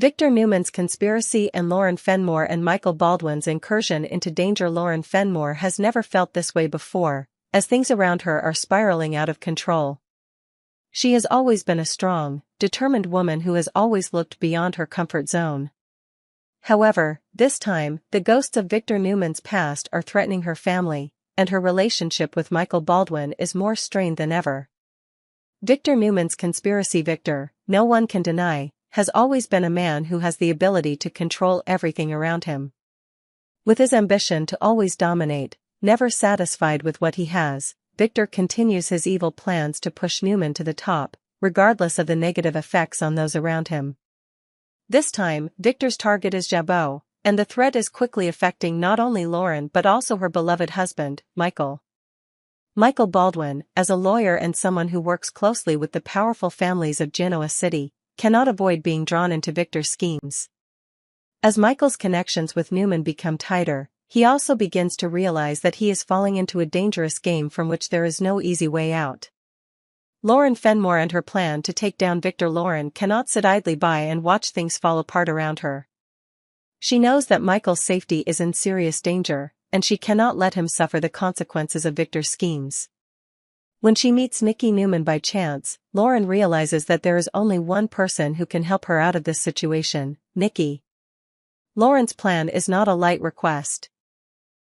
Victor Newman's conspiracy and Lauren Fenmore and Michael Baldwin's incursion into danger. Lauren Fenmore has never felt this way before, as things around her are spiraling out of control. She has always been a strong, determined woman who has always looked beyond her comfort zone. However, this time, the ghosts of Victor Newman's past are threatening her family, and her relationship with Michael Baldwin is more strained than ever. Victor Newman's conspiracy. Victor, no one can deny, has always been a man who has the ability to control everything around him. With his ambition to always dominate, never satisfied with what he has, Victor continues his evil plans to push Newman to the top, regardless of the negative effects on those around him. This time, Victor's target is Jabot, and the threat is quickly affecting not only Lauren but also her beloved husband, Michael. Michael Baldwin, as a lawyer and someone who works closely with the powerful families of Genoa City, cannot avoid being drawn into Victor's schemes. As Michael's connections with Newman become tighter, he also begins to realize that he is falling into a dangerous game from which there is no easy way out. Lauren Fenmore and her plan to take down Victor. Lauren cannot sit idly by and watch things fall apart around her. She knows that Michael's safety is in serious danger, and she cannot let him suffer the consequences of Victor's schemes. When she meets Nikki Newman by chance, Lauren realizes that there is only one person who can help her out of this situation, Nikki. Lauren's plan is not a light request.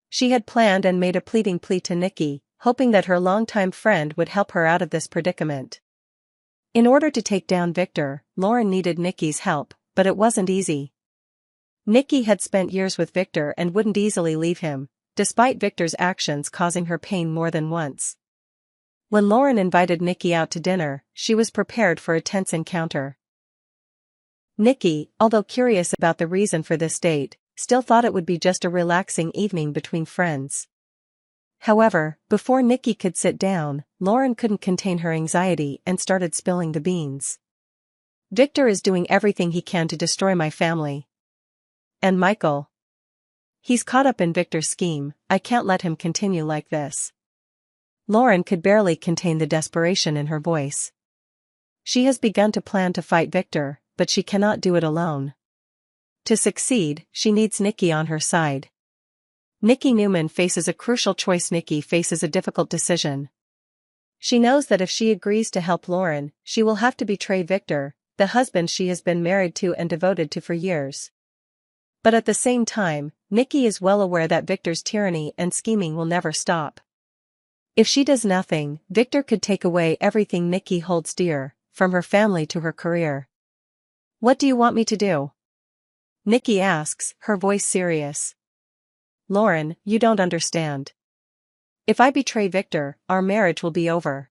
She had planned and made a pleading plea to Nikki, hoping that her longtime friend would help her out of this predicament. In order to take down Victor, Lauren needed Nikki's help, but it wasn't easy. Nikki had spent years with Victor and wouldn't easily leave him, despite Victor's actions causing her pain more than once. When Lauren invited Nikki out to dinner, she was prepared for a tense encounter. Nikki, although curious about the reason for this date, still thought it would be just a relaxing evening between friends. However, before Nikki could sit down, Lauren couldn't contain her anxiety and started spilling the beans. Victor is doing everything he can to destroy my family. And Michael. He's caught up in Victor's scheme. I can't let him continue like this. Lauren could barely contain the desperation in her voice. She has begun to plan to fight Victor, but she cannot do it alone. To succeed, she needs Nikki on her side. Nikki Newman faces a crucial choice. Nikki faces a difficult decision. She knows that if she agrees to help Lauren, she will have to betray Victor, the husband she has been married to and devoted to for years. But at the same time, Nikki is well aware that Victor's tyranny and scheming will never stop. If she does nothing, Victor could take away everything Nikki holds dear, from her family to her career. What do you want me to do? Nikki asks, her voice serious. Lauren, you don't understand. If I betray Victor, our marriage will be over.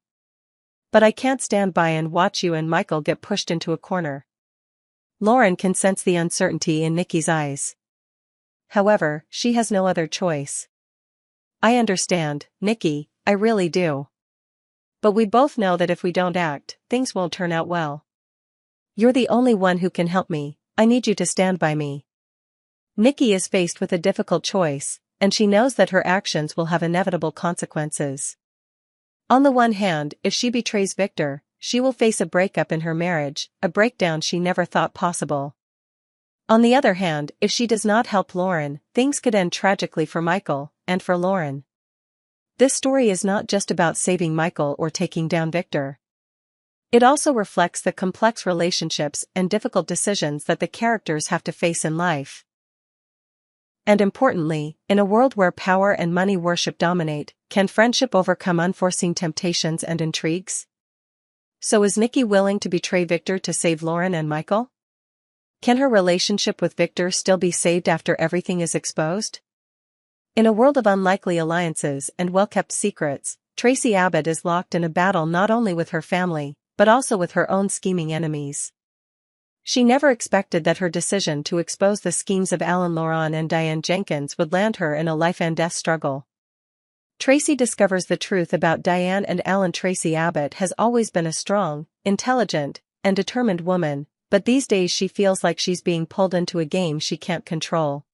But I can't stand by and watch you and Michael get pushed into a corner. Lauren can sense the uncertainty in Nikki's eyes. However, she has no other choice. I understand, Nikki, I really do. But we both know that if we don't act, things won't turn out well. You're the only one who can help me. I need you to stand by me. Nikki is faced with a difficult choice, and she knows that her actions will have inevitable consequences. On the one hand, if she betrays Victor, she will face a breakup in her marriage, a breakdown she never thought possible. On the other hand, if she does not help Lauren, things could end tragically for Michael, and for Lauren. This story is not just about saving Michael or taking down Victor. It also reflects the complex relationships and difficult decisions that the characters have to face in life. And importantly, in a world where power and money worship dominate, can friendship overcome unforeseen temptations and intrigues? So is Nikki willing to betray Victor to save Lauren and Michael? Can her relationship with Victor still be saved after everything is exposed? In a world of unlikely alliances and well-kept secrets, Tracy Abbott is locked in a battle not only with her family, but also with her own scheming enemies. She never expected that her decision to expose the schemes of Alan Laurent and Diane Jenkins would land her in a life-and-death struggle. Tracy discovers the truth about Diane and Alan. Tracy Abbott has always been a strong, intelligent, and determined woman, but these days she feels like she's being pulled into a game she can't control.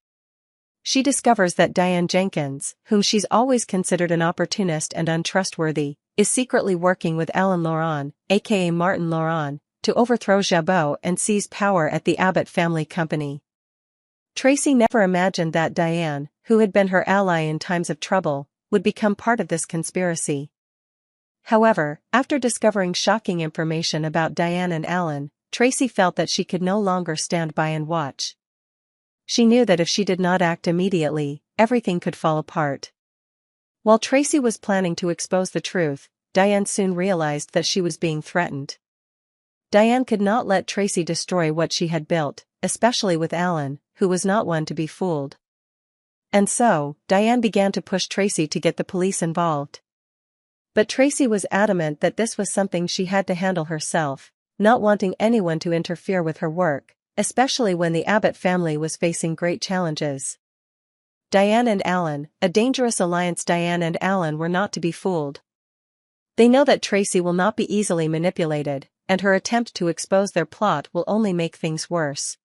She discovers that Diane Jenkins, whom she's always considered an opportunist and untrustworthy, is secretly working with Alan Laurent, aka Martin Laurent, to overthrow Jabot and seize power at the Abbott family company. Tracy never imagined that Diane, who had been her ally in times of trouble, would become part of this conspiracy. However, after discovering shocking information about Diane and Alan, Tracy felt that she could no longer stand by and watch. She knew that if she did not act immediately, everything could fall apart. While Tracy was planning to expose the truth, Diane soon realized that she was being threatened. Diane could not let Tracy destroy what she had built, especially with Alan, who was not one to be fooled. And so, Diane began to push Tracy to get the police involved. But Tracy was adamant that this was something she had to handle herself, not wanting anyone to interfere with her work, especially when the Abbott family was facing great challenges. Diane and Alan, a dangerous alliance. Diane and Alan were not to be fooled. They know that Tracy will not be easily manipulated, and her attempt to expose their plot will only make things worse.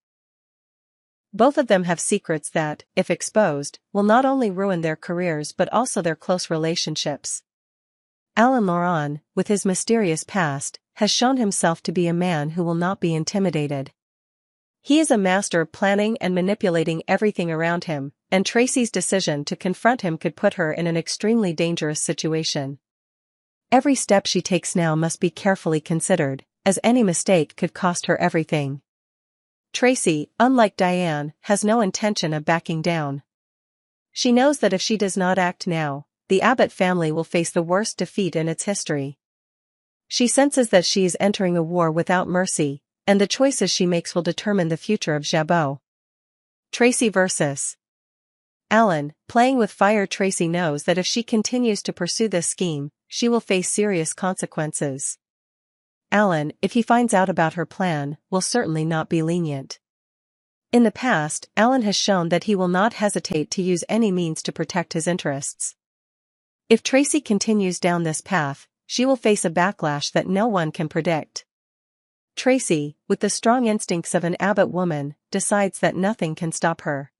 Both of them have secrets that, if exposed, will not only ruin their careers but also their close relationships. Alan Laurent, with his mysterious past, has shown himself to be a man who will not be intimidated. He is a master of planning and manipulating everything around him, and Tracy's decision to confront him could put her in an extremely dangerous situation. Every step she takes now must be carefully considered, as any mistake could cost her everything. Tracy, unlike Diane, has no intention of backing down. She knows that if she does not act now, the Abbott family will face the worst defeat in its history. She senses that she is entering a war without mercy, and the choices she makes will determine the future of Jabot. Tracy vs. Alan, playing with fire. Tracy knows that if she continues to pursue this scheme, she will face serious consequences. Alan, if he finds out about her plan, will certainly not be lenient. In the past, Alan has shown that he will not hesitate to use any means to protect his interests. If Tracy continues down this path, she will face a backlash that no one can predict. Tracy, with the strong instincts of an Abbott woman, decides that nothing can stop her.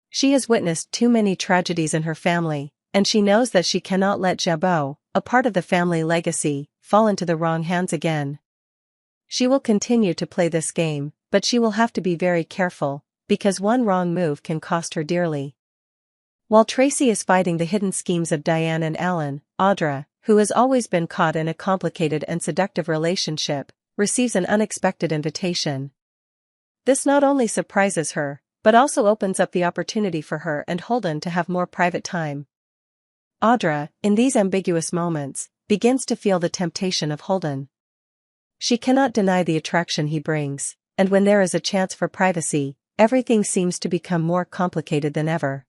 She has witnessed too many tragedies in her family, and she knows that she cannot let Jabot, a part of the family legacy, fall into the wrong hands again. She will continue to play this game, but she will have to be very careful, because one wrong move can cost her dearly. While Tracy is fighting the hidden schemes of Diane and Alan, Audra, who has always been caught in a complicated and seductive relationship, receives an unexpected invitation. This not only surprises her, but also opens up the opportunity for her and Holden to have more private time. Audra, in these ambiguous moments, begins to feel the temptation of Holden. She cannot deny the attraction he brings, and when there is a chance for privacy, everything seems to become more complicated than ever.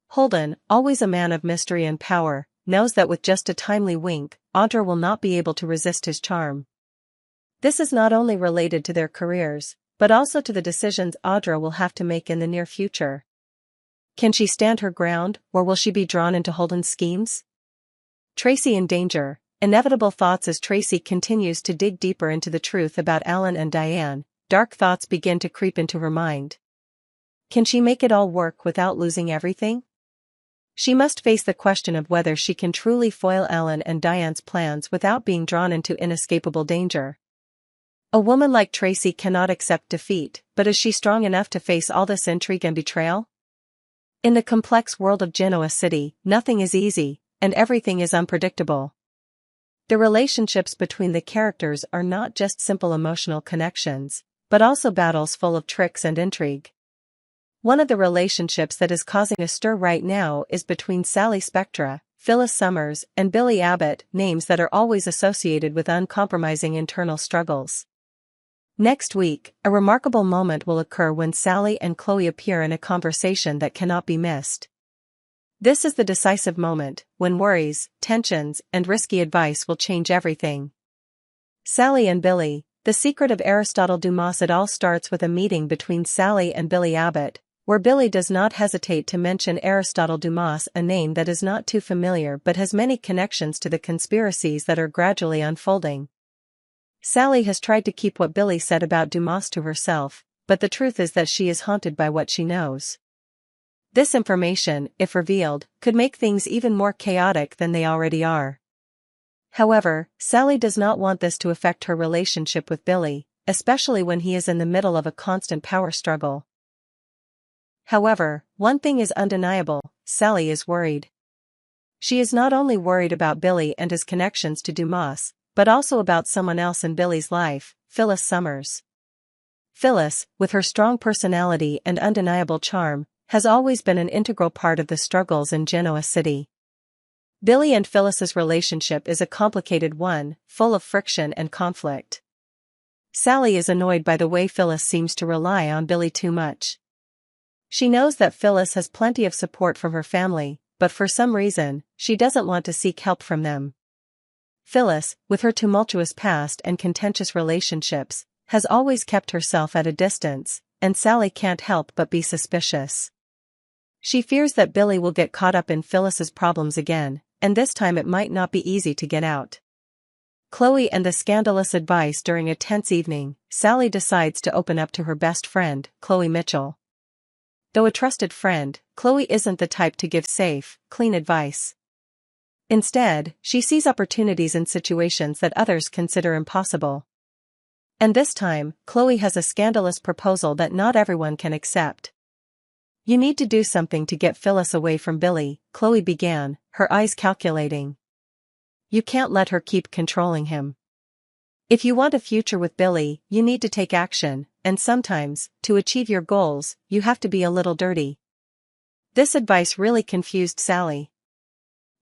Holden, always a man of mystery and power, knows that with just a timely wink, Audra will not be able to resist his charm. This is not only related to their careers, but also to the decisions Audra will have to make in the near future. Can she stand her ground, or will she be drawn into Holden's schemes? Tracy in danger. Inevitable thoughts. As Tracy continues to dig deeper into the truth about Alan and Diane, dark thoughts begin to creep into her mind. Can she make it all work without losing everything? She must face the question of whether she can truly foil Alan and Diane's plans without being drawn into inescapable danger. A woman like Tracy cannot accept defeat, but is she strong enough to face all this intrigue and betrayal? In the complex world of Genoa City, nothing is easy, and everything is unpredictable. The relationships between the characters are not just simple emotional connections, but also battles full of tricks and intrigue. One of the relationships that is causing a stir right now is between Sally Spectra, Phyllis Summers, and Billy Abbott, names that are always associated with uncompromising internal struggles. Next week, a remarkable moment will occur when Sally and Chloe appear in a conversation that cannot be missed. This is the decisive moment, when worries, tensions, and risky advice will change everything. Sally and Billy, the secret of Aristotle Dumas. It all starts with a meeting between Sally and Billy Abbott, where Billy does not hesitate to mention Aristotle Dumas, a name that is not too familiar but has many connections to the conspiracies that are gradually unfolding. Sally has tried to keep what Billy said about Dumas to herself, but the truth is that she is haunted by what she knows. This information, if revealed, could make things even more chaotic than they already are. However, Sally does not want this to affect her relationship with Billy, especially when he is in the middle of a constant power struggle. However, one thing is undeniable: Sally is worried. She is not only worried about Billy and his connections to Dumas, but also about someone else in Billy's life, Phyllis Summers. Phyllis, with her strong personality and undeniable charm, has always been an integral part of the struggles in Genoa City. Billy and Phyllis's relationship is a complicated one, full of friction and conflict. Sally is annoyed by the way Phyllis seems to rely on Billy too much. She knows that Phyllis has plenty of support from her family, but for some reason, she doesn't want to seek help from them. Phyllis, with her tumultuous past and contentious relationships, has always kept herself at a distance, and Sally can't help but be suspicious. She fears that Billy will get caught up in Phyllis's problems again, and this time it might not be easy to get out. Chloe and the scandalous advice. During a tense evening, Sally decides to open up to her best friend, Chloe Mitchell. Though a trusted friend, Chloe isn't the type to give safe, clean advice. Instead, she sees opportunities in situations that others consider impossible. And this time, Chloe has a scandalous proposal that not everyone can accept. "You need to do something to get Phyllis away from Billy," Chloe began, her eyes calculating. "You can't let her keep controlling him. If you want a future with Billy, you need to take action, and sometimes, to achieve your goals, you have to be a little dirty." This advice really confused Sally.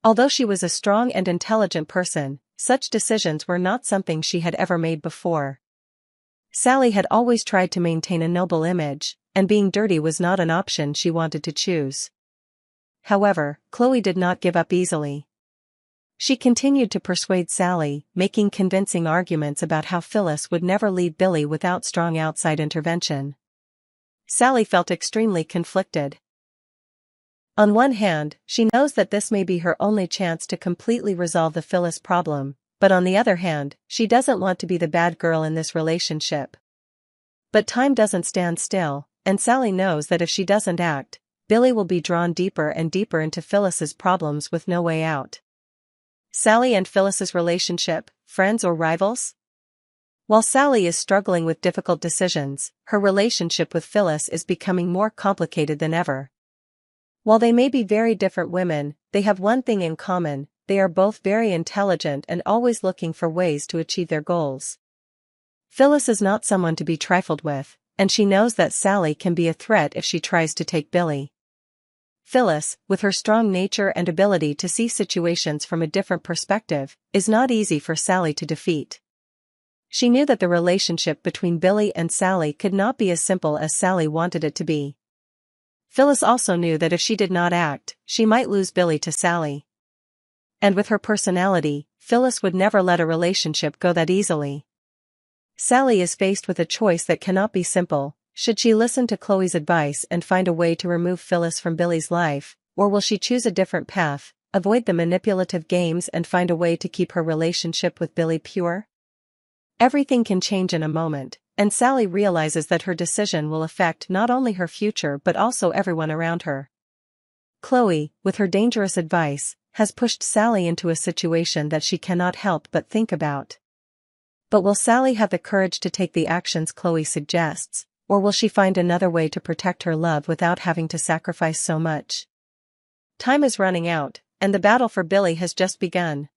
Although she was a strong and intelligent person, such decisions were not something she had ever made before. Sally had always tried to maintain a noble image, and being dirty was not an option she wanted to choose. However, Chloe did not give up easily. She continued to persuade Sally, making convincing arguments about how Phyllis would never leave Billy without strong outside intervention. Sally felt extremely conflicted. On one hand, she knows that this may be her only chance to completely resolve the Phyllis problem, but on the other hand, she doesn't want to be the bad girl in this relationship. But time doesn't stand still, and Sally knows that if she doesn't act, Billy will be drawn deeper and deeper into Phyllis's problems with no way out. Sally and Phyllis's relationship, friends or rivals? While Sally is struggling with difficult decisions, her relationship with Phyllis is becoming more complicated than ever. While they may be very different women, they have one thing in common: they are both very intelligent and always looking for ways to achieve their goals. Phyllis is not someone to be trifled with, and she knows that Sally can be a threat if she tries to take Billy. Phyllis, with her strong nature and ability to see situations from a different perspective, is not easy for Sally to defeat. She knew that the relationship between Billy and Sally could not be as simple as Sally wanted it to be. Phyllis also knew that if she did not act, she might lose Billy to Sally. And with her personality, Phyllis would never let a relationship go that easily. Sally is faced with a choice that cannot be simple. Should she listen to Chloe's advice and find a way to remove Phyllis from Billy's life, or will she choose a different path, avoid the manipulative games and find a way to keep her relationship with Billy pure? Everything can change in a moment, and Sally realizes that her decision will affect not only her future but also everyone around her. Chloe, with her dangerous advice, has pushed Sally into a situation that she cannot help but think about. But will Sally have the courage to take the actions Chloe suggests, or will she find another way to protect her love without having to sacrifice so much? Time is running out, and the battle for Billy has just begun.